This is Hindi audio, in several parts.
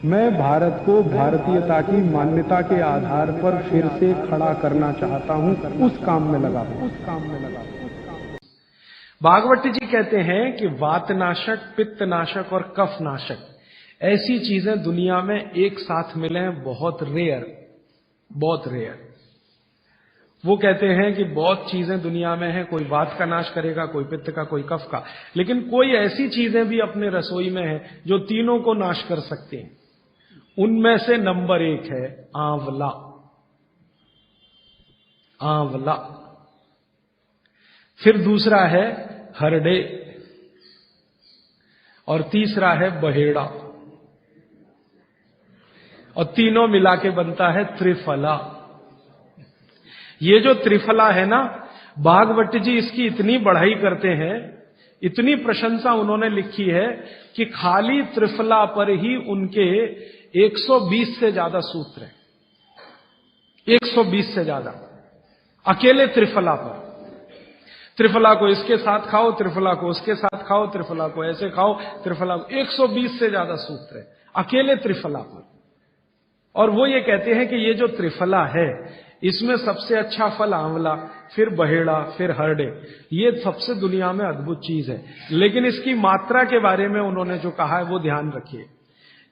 मैं भारत को भारतीयता की मान्यता के आधार पर फिर से खड़ा करना चाहता हूं, उस काम में लगा हूं। भागवत जी कहते हैं कि वातनाशक, पित्तनाशक और कफनाशक ऐसी चीजें दुनिया में एक साथ मिले हैं, बहुत रेयर, बहुत रेयर। वो कहते हैं कि बहुत चीजें दुनिया में हैं, कोई वात का नाश करेगा, कोई पित्त का, कोई कफ का, लेकिन कोई ऐसी चीजें भी अपने रसोई में है जो तीनों को नाश कर सकती हैं। उनमें से नंबर 1 है आंवला। आंवला। फिर दूसरा है हरडे और तीसरा है बहेड़ा और तीनों मिला के बनता है त्रिफला। ये जो त्रिफला है ना, भागवत जी इसकी इतनी बढ़ाई करते हैं, इतनी प्रशंसा उन्होंने लिखी है कि खाली त्रिफला पर ही उनके 120 से ज्यादा सूत्र हैं। 120 से ज्यादा अकेले त्रिफला पर। त्रिफला को इसके साथ खाओ, त्रिफला को उसके साथ खाओ, त्रिफला को ऐसे खाओ, त्रिफला को 120 से ज्यादा सूत्र है अकेले त्रिफला पर। और वो ये कहते हैं कि ये जो त्रिफला है, इसमें सबसे अच्छा फल आंवला, फिर बहेड़ा, फिर हरडे। ये सबसे दुनिया में अद्भुत चीज है। लेकिन इसकी मात्रा के बारे में उन्होंने जो कहा है वो ध्यान रखिए।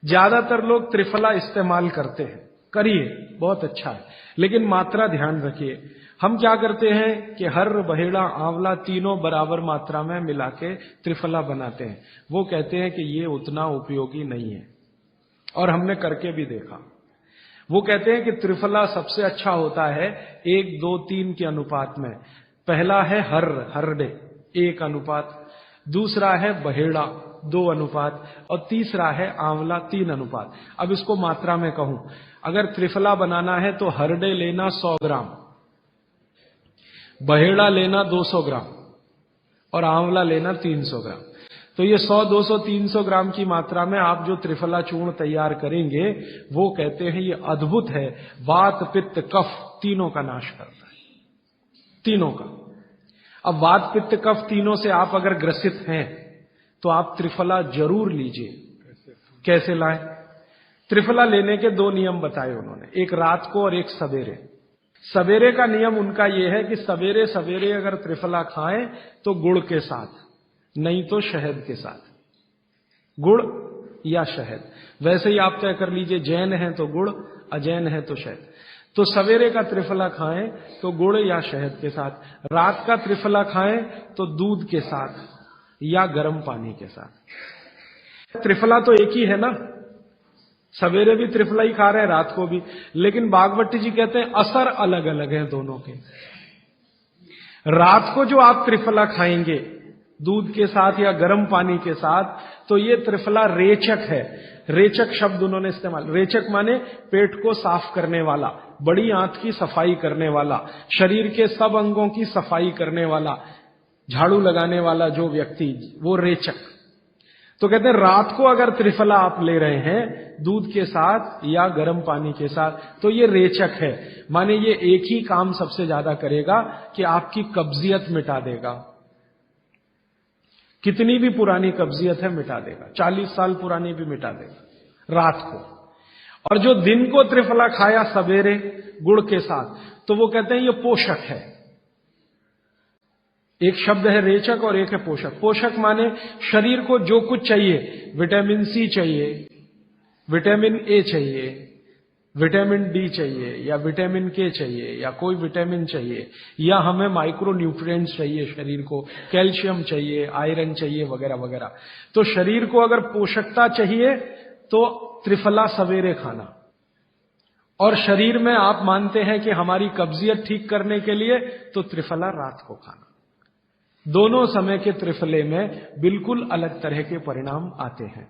ज्यादातर लोग त्रिफला इस्तेमाल करते हैं, करिए, बहुत अच्छा है, लेकिन मात्रा ध्यान रखिए। हम क्या करते हैं कि हर, बहेड़ा, आंवला तीनों बराबर मात्रा में मिला के त्रिफला बनाते हैं। वो कहते हैं कि ये उतना उपयोगी नहीं है, और हमने करके भी देखा। वो कहते हैं कि त्रिफला सबसे अच्छा होता है 1, 2, 3 के अनुपात में। पहला है हरडे 1 अनुपात, दूसरा है बहेड़ा 2 अनुपात और तीसरा है आंवला 3 अनुपात। अब इसको मात्रा में कहूं, अगर त्रिफला बनाना है तो हरडे लेना 100 ग्राम, बहेड़ा लेना 200 ग्राम और आंवला लेना 300 ग्राम। तो ये 100, 200, 300 ग्राम की मात्रा में आप जो त्रिफला चूर्ण तैयार करेंगे, वो कहते हैं ये अद्भुत है, वात, पित्त, कफ तीनों का नाश करता है, तीनों का। अब वात, पित्त, कफ तीनों से आप अगर ग्रसित हैं तो आप त्रिफला जरूर लीजिए। कैसे लाएं? त्रिफला लेने के 2 नियम बताए उन्होंने, एक रात को और एक सवेरे। सवेरे का नियम उनका यह है कि सवेरे सवेरे अगर त्रिफला खाएं तो गुड़ के साथ, नहीं तो शहद के साथ, गुड़ या शहद। वैसे ही आप तय कर लीजिए, जैन है तो गुड़, अजैन है तो शहद। तो सवेरे का त्रिफला खाएं तो गुड़ या शहद के साथ, रात का त्रिफला खाएं तो दूध के साथ या गर्म पानी के साथ। त्रिफला तो एक ही है ना, सवेरे भी त्रिफला ही खा रहे हैं, रात को भी, लेकिन भागवत जी कहते हैं असर अलग अलग है दोनों के। रात को जो आप त्रिफला खाएंगे दूध के साथ या गर्म पानी के साथ, तो ये त्रिफला रेचक है। रेचक शब्द उन्होंने इस्तेमाल, रेचक माने पेट को साफ करने वाला, बड़ी आंत की सफाई करने वाला, शरीर के सब अंगों की सफाई करने वाला, झाड़ू लगाने वाला जो व्यक्ति, वो रेचक। तो कहते हैं रात को अगर त्रिफला आप ले रहे हैं दूध के साथ या गर्म पानी के साथ, तो ये रेचक है, माने ये एक ही काम सबसे ज्यादा करेगा कि आपकी कब्जियत मिटा देगा। कितनी भी पुरानी कब्जियत है मिटा देगा, 40 साल पुरानी भी मिटा देगा रात को। और जो दिन को त्रिफला खाया सवेरे गुड़ के साथ, तो वो कहते हैं ये पोषक है। एक शब्द है रेचक और एक है पोषक। पोषक माने शरीर को जो कुछ चाहिए, विटामिन सी चाहिए, विटामिन ए चाहिए, विटामिन डी चाहिए, या विटामिन के चाहिए, या कोई विटामिन चाहिए, या हमें माइक्रो न्यूट्रिएंट्स चाहिए शरीर को, कैल्शियम चाहिए, आयरन चाहिए, वगैरह वगैरह। तो शरीर को अगर पोषकता चाहिए तो त्रिफला सवेरे खाना, और शरीर में आप मानते हैं कि हमारी कब्जियत ठीक करने के लिए तो त्रिफला रात को खाना। दोनों समय के त्रिफले में बिल्कुल अलग तरह के परिणाम आते हैं।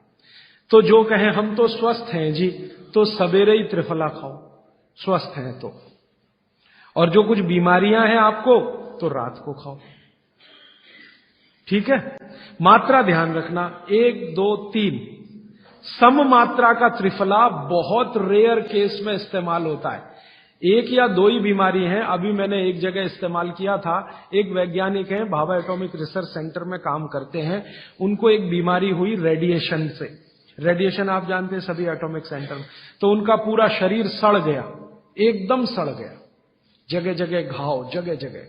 तो जो कहें हम तो स्वस्थ हैं जी, तो सवेरे ही त्रिफला खाओ, स्वस्थ हैं तो। और जो कुछ बीमारियां हैं आपको, तो रात को खाओ, ठीक है। मात्रा ध्यान रखना, 1, 2, 3 सम मात्रा का त्रिफला बहुत रेयर केस में इस्तेमाल होता है। 1 या 2 ही बीमारी हैं। अभी मैंने एक जगह इस्तेमाल किया था, एक वैज्ञानिक हैं, भाभा एटॉमिक रिसर्च सेंटर में काम करते हैं, उनको एक बीमारी हुई रेडिएशन से। रेडिएशन आप जानते हैं सभी एटॉमिक सेंटर में, तो उनका पूरा शरीर सड़ गया, एकदम सड़ गया, जगह जगह घाव, जगह जगह,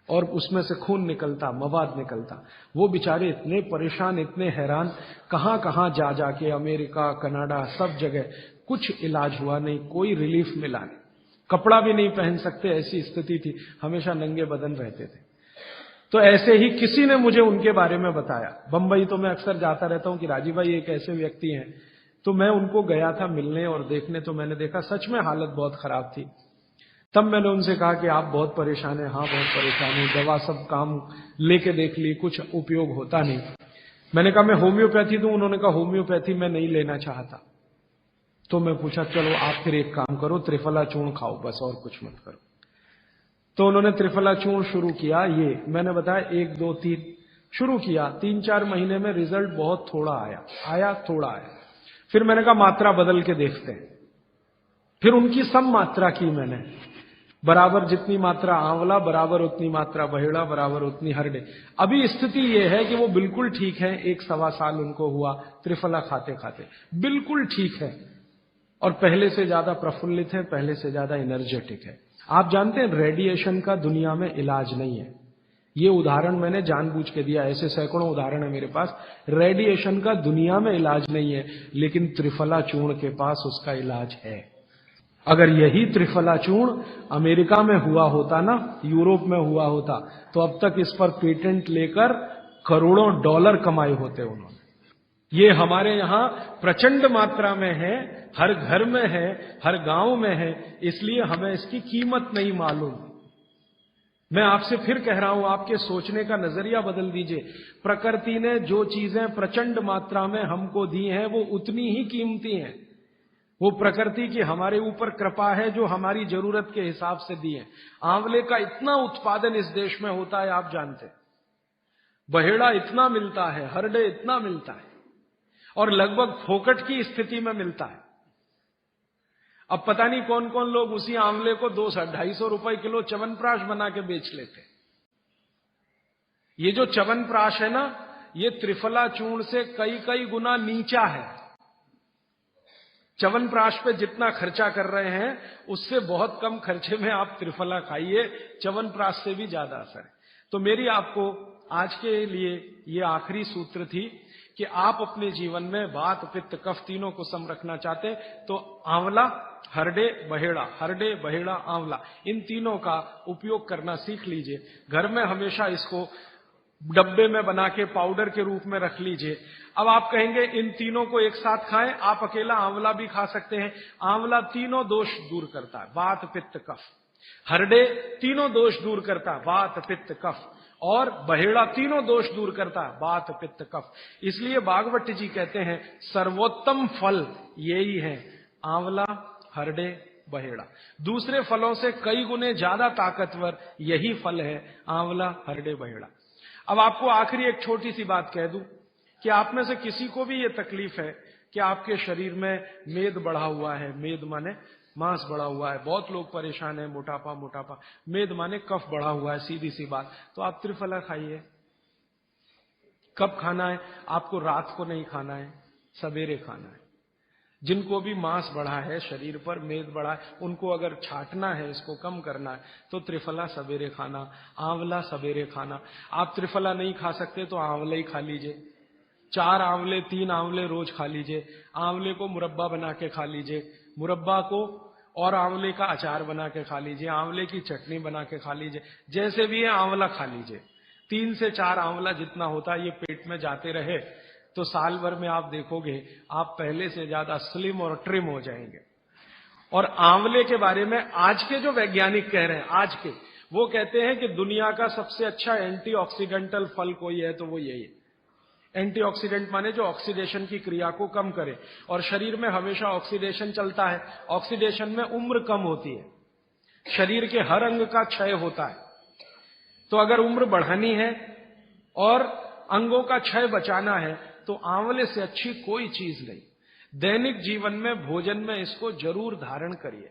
और उसमें से खून निकलता, मवाद निकलता। वो बेचारे इतने परेशान, इतने हैरान, कहां कहां जा जाके, अमेरिका, कनाडा, सब जगह, कुछ इलाज हुआ नहीं, कोई रिलीफ मिला नहीं, कपड़ा भी नहीं पहन सकते, ऐसी स्थिति थी, हमेशा नंगे बदन रहते थे। तो ऐसे ही किसी ने मुझे उनके बारे में बताया। बंबई तो मैं अक्सर जाता रहता हूं कि राजीव भाई एक ऐसे व्यक्ति हैं, तो मैं उनको गया था मिलने और देखने, तो मैंने देखा सच में हालत बहुत खराब थी। तब मैंने उनसे कहा कि आप बहुत परेशान हैं। हाँ बहुत परेशान हूं, दवा सब काम लेके देख ली, कुछ उपयोग होता नहीं। मैंने कहा मैं होम्योपैथी दूं? उन्होंने कहा होम्योपैथी मैं नहीं लेना चाहता। तो मैं पूछा चलो आप फिर एक काम करो, त्रिफला चूर्ण खाओ बस, और कुछ मत करो। तो उन्होंने त्रिफला चूर्ण शुरू किया। ये मैंने बताया 1 2 3 शुरू किया, 3-4 महीने में रिजल्ट बहुत थोड़ा आया, थोड़ा आया। फिर मैंने कहा मात्रा बदल के देखते हैं। फिर उनकी सम मात्रा की मैंने, बराबर जितनी मात्रा आंवला, बराबर उतनी मात्रा बहेड़ा, बराबर उतनी हरडे। अभी स्थिति यह है कि वो बिल्कुल ठीक है, 1-1.25 साल उनको हुआ त्रिफला खाते खाते, बिल्कुल ठीक है, और पहले से ज्यादा प्रफुल्लित है, पहले से ज्यादा एनर्जेटिक है। आप जानते हैं रेडिएशन का दुनिया में इलाज नहीं है। ये उदाहरण मैंने जानबूझ के दिया, ऐसे सैकड़ों उदाहरण है मेरे पास। रेडिएशन का दुनिया में इलाज नहीं है, लेकिन त्रिफला चूर्ण के पास उसका इलाज है। अगर यही त्रिफला चूर्ण अमेरिका में हुआ होता ना, यूरोप में हुआ होता, तो अब तक इस पर पेटेंट लेकर करोड़ों डॉलर कमाए होते उन्होंने। ये हमारे यहां प्रचंड मात्रा में है, हर घर में है, हर गांव में है, इसलिए हमें इसकी कीमत नहीं मालूम। मैं आपसे फिर कह रहा हूं, आपके सोचने का नजरिया बदल दीजिए। प्रकृति ने जो चीजें प्रचंड मात्रा में हमको दी हैं, वो उतनी ही कीमती हैं। वो प्रकृति की हमारे ऊपर कृपा है, जो हमारी जरूरत के हिसाब से दी है। आंवले का इतना उत्पादन इस देश में होता है, आप जानते हैं। बहेड़ा इतना मिलता है, हरडे इतना मिलता है, और लगभग फोकट की स्थिति में मिलता है। अब पता नहीं कौन कौन लोग उसी आंवले को 200-250 रुपए किलो च्यवनप्राश बना के बेच लेते। ये जो च्यवनप्राश है ना, ये त्रिफला चूर्ण से कई गुना नीचा है। च्यवनप्राश पे जितना खर्चा कर रहे हैं, उससे बहुत कम खर्चे में आप त्रिफला खाइए, च्यवनप्राश से भी ज्यादा असर है। तो मेरी आपको आज के लिए ये आखिरी सूत्र थी कि आप अपने जीवन में वात, पित्त, कफ तीनों को सम रखना चाहते तो आंवला, हरडे, बहेड़ा, आंवला, इन तीनों का उपयोग करना सीख लीजिए। घर में हमेशा इसको डब्बे में बना के पाउडर के रूप में रख लीजिए। अब आप कहेंगे इन तीनों को एक साथ खाएं, आप अकेला आंवला भी खा सकते हैं। आंवला तीनों दोष दूर करता है, वात, पित्त, कफ। हरडे तीनों दोष दूर करता है, वात, पित्त, कफ। और बहेड़ा तीनों दोष दूर करता है, वात, पित्त, कफ। इसलिए भागवत जी कहते हैं सर्वोत्तम फल यही है, आंवला, हरडे, बहेड़ा। दूसरे फलों से कई गुने ज्यादा ताकतवर यही फल है, आंवला, हरडे, बहेड़ा। अब आपको आखिरी एक छोटी सी बात कह दूं कि आप में से किसी को भी ये तकलीफ है कि आपके शरीर में मेद बढ़ा हुआ है, मेद माने मांस बढ़ा हुआ है, बहुत लोग परेशान है, मोटापा, मेद माने कफ बढ़ा हुआ है, सीधी सी बात। तो आप त्रिफला खाइए। कब खाना है? आपको रात को नहीं खाना है, सवेरे खाना है। जिनको भी मांस बढ़ा है शरीर पर, मेद बढ़ा है, उनको अगर छाटना है, इसको कम करना है, तो त्रिफला सवेरे खाना, आंवला सवेरे खाना। आप त्रिफला नहीं खा सकते तो आंवला ही खा लीजिए। 4 आंवले, 3 आंवले रोज खा लीजिए। आंवले को मुरब्बा बना के खा लीजिए, मुरब्बा को और आंवले का अचार बना के खा लीजिए, आंवले की चटनी बना के खा लीजिए, जैसे भी है आंवला खा लीजिए। 3 से 4 आंवला जितना होता है, ये पेट में जाते रहे तो साल भर में आप देखोगे आप पहले से ज्यादा स्लिम और ट्रिम हो जाएंगे। और आंवले के बारे में आज के जो वैज्ञानिक कह रहे हैं, आज के, वो कहते हैं कि दुनिया का सबसे अच्छा एंटीऑक्सीडेंटल फल कोई है तो वो यही है। एंटीऑक्सीडेंट माने जो ऑक्सीडेशन की क्रिया को कम करे, और शरीर में हमेशा ऑक्सीडेशन चलता है। ऑक्सीडेशन में उम्र कम होती है, शरीर के हर अंग का क्षय होता है। तो अगर उम्र बढ़ानी है और अंगों का क्षय बचाना है तो आंवले से अच्छी कोई चीज नहीं। दैनिक जीवन में, भोजन में इसको जरूर धारण करिए।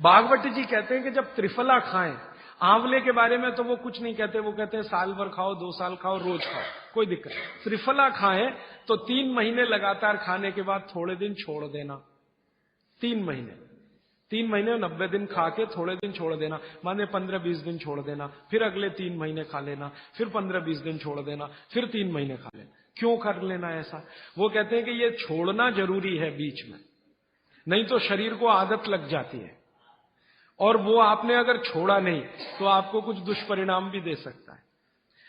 भागवत जी कहते हैं कि जब त्रिफला खाएं, आंवले के बारे में तो वो कुछ नहीं कहते, वो कहते हैं साल भर खाओ, 2 साल खाओ, रोज खाओ, कोई दिक्कत नहीं। त्रिफला खाएं तो 3 महीने लगातार खाने के बाद थोड़े दिन छोड़ देना। 3 महीने 90 दिन खा के थोड़े दिन छोड़ देना, माने 15-20 दिन छोड़ देना, फिर अगले 3 महीने खा लेना, फिर 15-20 दिन छोड़ देना, फिर 3 महीने खा लेना। क्यों कर लेना ऐसा? वो कहते हैं कि ये छोड़ना जरूरी है बीच में, नहीं तो शरीर को आदत लग जाती है, और वो आपने अगर छोड़ा नहीं तो आपको कुछ दुष्परिणाम भी दे सकता है।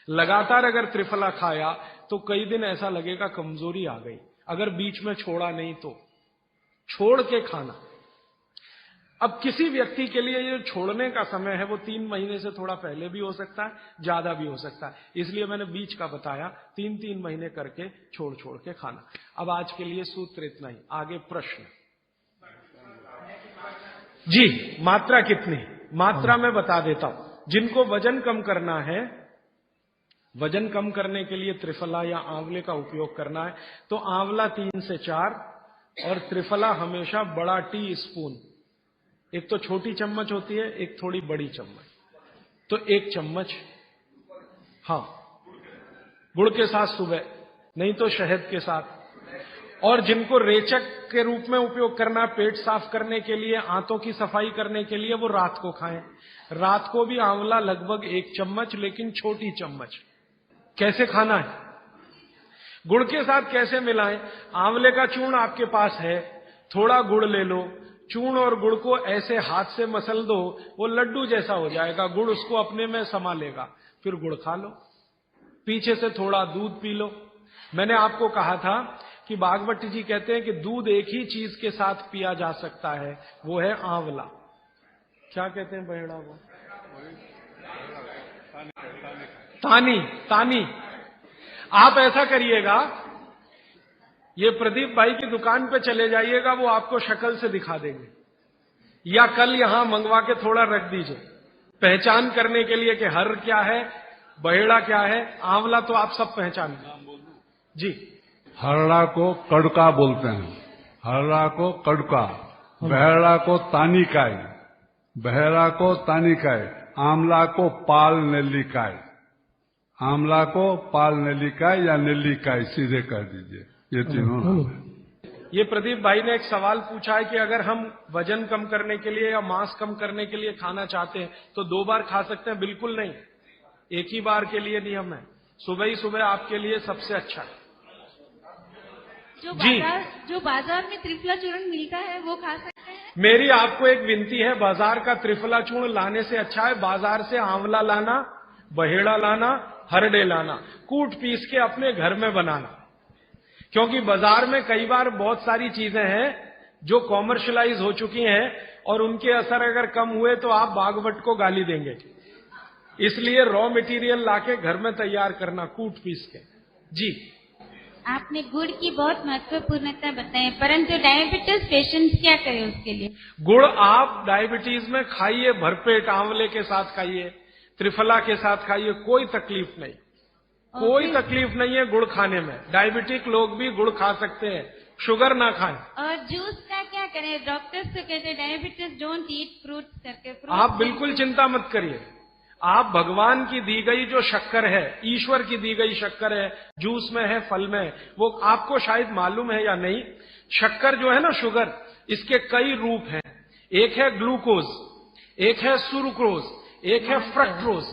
लगातार अगर त्रिफला खाया तो कई दिन ऐसा लगेगा कमजोरी आ गई, अगर बीच में छोड़ा नहीं तो छोड़ के खाना। अब किसी व्यक्ति के लिए ये छोड़ने का समय है वो 3 महीने से थोड़ा पहले भी हो सकता है, ज्यादा भी हो सकता है, इसलिए मैंने बीच का बताया। 3-3 महीने करके छोड़ छोड़ के खाना। अब आज के लिए सूत्र इतना ही, आगे प्रश्न। जी, मात्रा कितनी? मात्रा में बता देता हूं। जिनको वजन कम करना है, वजन कम करने के लिए त्रिफला या आंवले का उपयोग करना है तो आंवला 3 से 4 और त्रिफला हमेशा बड़ा टी स्पून, एक तो छोटी चम्मच होती है, एक थोड़ी बड़ी चम्मच, तो 1 चम्मच। हाँ, गुड़ के साथ सुबह, नहीं तो शहद के साथ। और जिनको रेचक के रूप में उपयोग करना, पेट साफ करने के लिए, आंतों की सफाई करने के लिए, वो रात को खाएं। रात को भी आंवला लगभग 1 चम्मच, लेकिन छोटी चम्मच। कैसे खाना है? गुड़ के साथ कैसे मिलाएं? आंवले का चूर्ण आपके पास है, थोड़ा गुड़ ले लो, चूर्ण और गुड़ को ऐसे हाथ से मसल दो, वो लड्डू जैसा हो जाएगा, गुड़ उसको अपने में समा लेगा, फिर गुड़ खा लो। पीछे से थोड़ा दूध पी लो। मैंने आपको कहा था कि बागवती जी कहते हैं कि दूध एक ही चीज के साथ पिया जा सकता है, वो है आंवला। क्या कहते हैं बहेड़ा वो? तानी। आप ऐसा करिएगा, ये प्रदीप भाई की दुकान पे चले जाइएगा, वो आपको शक्ल से दिखा देंगे, या कल यहां मंगवा के थोड़ा रख दीजिए पहचान करने के लिए कि हर क्या है, बहेड़ा क्या है, आंवला तो आप सब पहचान जी। हरड़ा को कड़का बोलते हैं, हरड़ा को कड़का, बहेड़ा को तानिकाय, बहेड़ा को तानिकाय, आंवला को पाल नेल्लिकाय, आंवला को पाल नेल्लिकाय या नेल्लिकाय सीधे कर दीजिए, ये तीनों नाम है। ये प्रदीप भाई ने एक सवाल पूछा है कि अगर हम वजन कम करने के लिए या मांस कम करने के लिए खाना चाहते हैं तो 2 बार खा सकते हैं? बिल्कुल नहीं, एक ही बार के लिए नियम है। सुबह ही सुबह आपके लिए सबसे अच्छा है। जो बाजार में त्रिफला चूर्ण मिलता है वो खा सकते हैं? मेरी आपको एक विनती है, बाजार का त्रिफला चूर्ण लाने से अच्छा है बाजार से आंवला लाना, बहेड़ा लाना, हरड़े लाना, कूट पीस के अपने घर में बनाना। क्योंकि बाजार में कई बार बहुत सारी चीजें हैं जो कॉमर्शलाइज हो चुकी हैं और उनके असर अगर कम हुए तो आप बागवट को गाली देंगे। इसलिए रॉ मटेरियल लाके घर में तैयार करना, कूट पीस के। जी, आपने गुड़ की बहुत महत्वपूर्णता बताई, परंतु डायबिटीज पेशेंट्स क्या करें उसके लिए? गुड़ आप डायबिटीज में खाइए, भरपेट आंवले के साथ खाइए, त्रिफला के साथ खाइए, कोई तकलीफ नहीं, कोई तकलीफ नहीं है गुड़ खाने में। डायबिटिक लोग भी गुड़ खा सकते हैं, शुगर ना खाएं। और जूस का क्या करें? डॉक्टर्स तो कहते हैं डायबिटीज डोंट ईट फ्रूट्स करके। आप बिल्कुल चिंता मत करिए, आप भगवान की दी गई जो शक्कर है, ईश्वर की दी गई शक्कर है, जूस में है, फल में है, वो आपको शायद मालूम है या नहीं। शक्कर जो है ना, शुगर, इसके कई रूप हैं। एक है ग्लूकोज, एक है सुक्रोज, एक है फ्रक्टोज।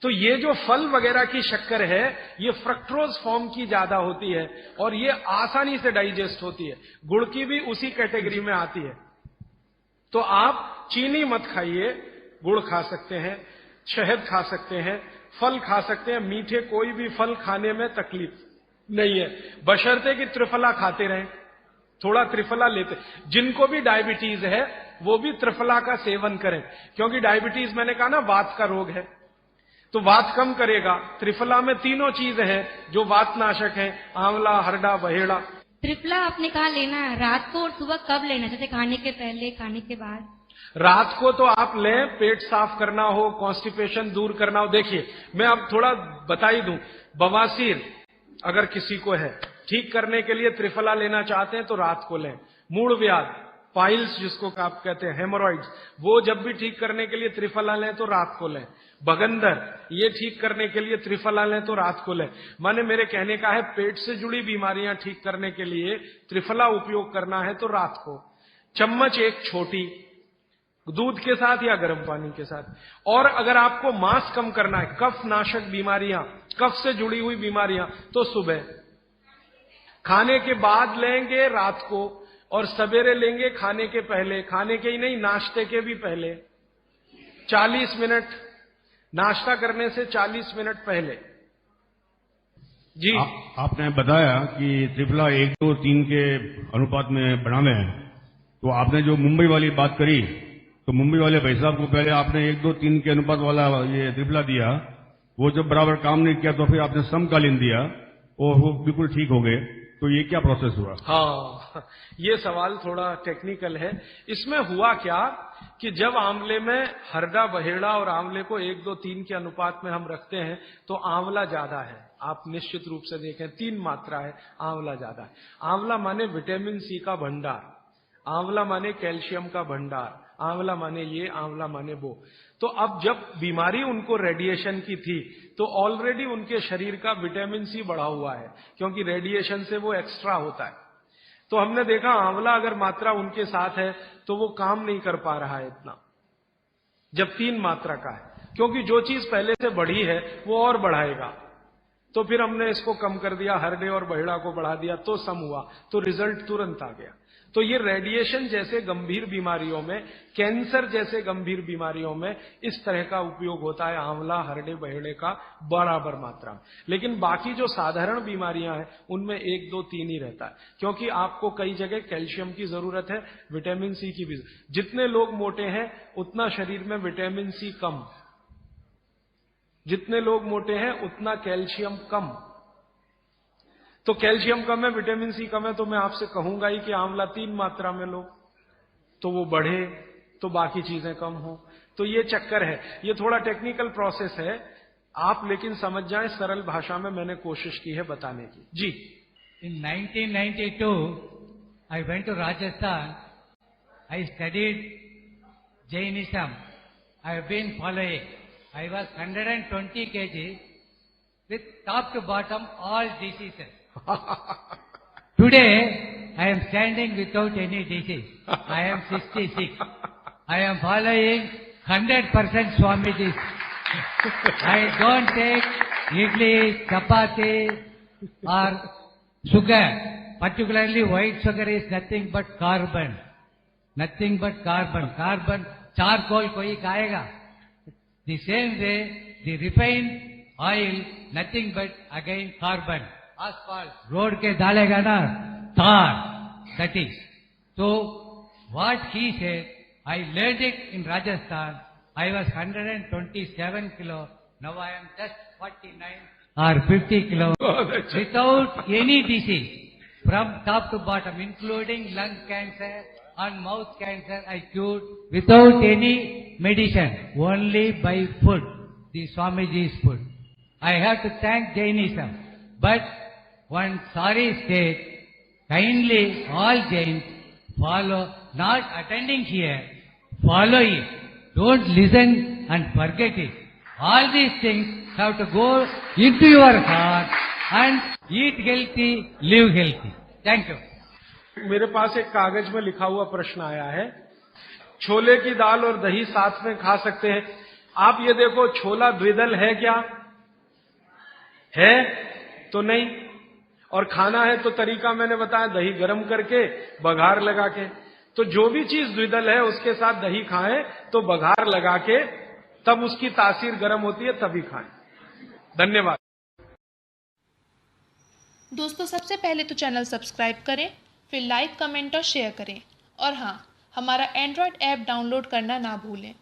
तो ये जो फल वगैरह की शक्कर है, ये फ्रक्टोज फॉर्म की ज्यादा होती है और ये आसानी से डाइजेस्ट होती है। गुड़ की भी उसी कैटेगरी में आती है। तो आप चीनी मत खाइए, गुड़ खा सकते हैं, शहद खा सकते हैं, फल खा सकते हैं। मीठे कोई भी फल खाने में तकलीफ नहीं है, बशर्ते कि त्रिफला खाते रहें, थोड़ा त्रिफला लेते। जिनको भी डायबिटीज है वो भी त्रिफला का सेवन करें, क्योंकि डायबिटीज मैंने कहा ना वात का रोग है, तो वात कम करेगा। त्रिफला में तीनों चीज हैं जो वात नाशक हैं, आंवला, हरड़ा, बहेड़ा। त्रिफला आपने कहा लेना है रात को और सुबह कब लेना? जैसे खाने के पहले, खाने के बाद? रात को तो आप लें, पेट साफ करना हो, कॉन्स्टिपेशन दूर करना हो। देखिए, मैं अब थोड़ा बता ही दूं, बवासीर अगर किसी को है, ठीक करने के लिए त्रिफला लेना चाहते हैं तो रात को लें। मूढ़ व्याध पाइल्स जिसको आप कहते हैं, हेमोरॉइड्स, वो जब भी ठीक करने के लिए त्रिफला लें तो रात को लें। बगंदर, ये ठीक करने के लिए त्रिफला लें तो रात को लें। माने मेरे कहने का है, पेट से जुड़ी बीमारियां ठीक करने के लिए त्रिफला उपयोग करना है तो रात को। चम्मच एक छोटी, दूध के साथ या गर्म पानी के साथ। और अगर आपको मांस कम करना है, कफ नाशक बीमारियां, कफ से जुड़ी हुई बीमारियां, तो सुबह खाने के बाद लेंगे रात को, और सवेरे लेंगे खाने के पहले, खाने के ही नहीं नाश्ते के भी पहले 40 मिनट, नाश्ता करने से 40 मिनट पहले। जी आपने बताया कि त्रिफला 1, 2, 3 के अनुपात में बनाना है, तो आपने जो मुंबई वाली बात करी, तो मुंबई वाले भाई साहब को पहले आपने 1, 2, 3 के अनुपात वाला ये त्रिफला दिया, वो जब बराबर काम नहीं किया तो फिर आपने समकालीन दिया और वो बिल्कुल ठीक हो गए। तो ये क्या प्रोसेस हुआ? हाँ, ये सवाल थोड़ा टेक्निकल है। इसमें हुआ क्या कि जब आंवले में हरड़ा, बहेड़ा और आंवले को 1, 2, 3 के अनुपात में हम रखते हैं तो आंवला ज्यादा है। आप निश्चित रूप से देखें 3 मात्रा है, आंवला ज्यादा है। आंवला माने विटामिन सी का भंडार, आंवला माने कैल्शियम का भंडार, आंवला माने ये, आंवला माने वो। तो अब जब बीमारी उनको रेडिएशन की थी तो ऑलरेडी उनके शरीर का विटामिन सी बढ़ा हुआ है, क्योंकि रेडिएशन से वो एक्स्ट्रा होता है। तो हमने देखा आंवला अगर मात्रा उनके साथ है तो वो काम नहीं कर पा रहा है इतना, जब 3 मात्रा का है, क्योंकि जो चीज पहले से बढ़ी है वो और बढ़ाएगा। तो फिर हमने इसको कम कर दिया, हरडे और बहेड़ा को बढ़ा दिया, तो सम हुआ, तो रिजल्ट तुरंत आ गया। तो ये रेडिएशन जैसे गंभीर बीमारियों में, कैंसर जैसे गंभीर बीमारियों में इस तरह का उपयोग होता है आंवला, हरडे, बहेड़े का बराबर मात्रा में। लेकिन बाकी जो साधारण बीमारियां हैं उनमें 1, 2, 3 ही रहता है, क्योंकि आपको कई जगह कैल्शियम की जरूरत है, विटामिन सी की भी। जितने लोग मोटे हैं उतना शरीर में विटामिन सी कम, जितने लोग मोटे हैं उतना कैल्शियम कम। तो कैल्शियम कम है, विटामिन सी कम है, तो मैं आपसे कहूंगा ही कि आंवला 3 मात्रा में लो तो वो बढ़े, तो बाकी चीजें कम हो। तो ये चक्कर है, ये थोड़ा टेक्निकल प्रोसेस है, आप लेकिन समझ जाएं, सरल भाषा में मैंने कोशिश की है बताने की। जी। In 1992, I went to Rajasthan. I studied Jainism. I have been following. I was 120 kg with top to bottom all diseases. Today, I am standing without any disease. I am 66. I am following 100% Swamiji's. I don't take idli, chapati or sugar. Particularly white sugar is nothing but carbon. Nothing but carbon. Carbon, charcoal koi खाएगा. The same way, the refined oil, nothing but again carbon. Asphalt, road के डालेगा ना, tar, that is. So, what he said, I learned it in Rajasthan. I was 127 kilo. Now I am just 49 or 50 kilo. Without any disease, from top to bottom, including lung cancer and mouth cancer, I cured without any medicine, only by food, the Swamiji's food. I have to thank Jainism. But one sorry state, kindly all Jains follow, not attending here, follow it. Don't listen and forget it. All these things have to go into your heart and eat healthy, live healthy. Thank you. मेरे पास एक कागज में लिखा हुआ प्रश्न आया है, छोले की दाल और दही साथ में खा सकते हैं? आप ये देखो, छोला द्विदल है क्या? है तो नहीं। और खाना है तो तरीका मैंने बताया, दही गर्म करके बघार लगा के। तो जो भी चीज द्विदल है उसके साथ दही खाएं तो बघार लगा के, तब उसकी तासीर गर्म होती है, तभी खाएं। धन्यवाद। दोस्तों, सबसे पहले तो चैनल सब्सक्राइब करें, फिर लाइक, कमेंट और शेयर करें। और हाँ, हमारा एंड्रॉयड ऐप डाउनलोड करना ना भूलें।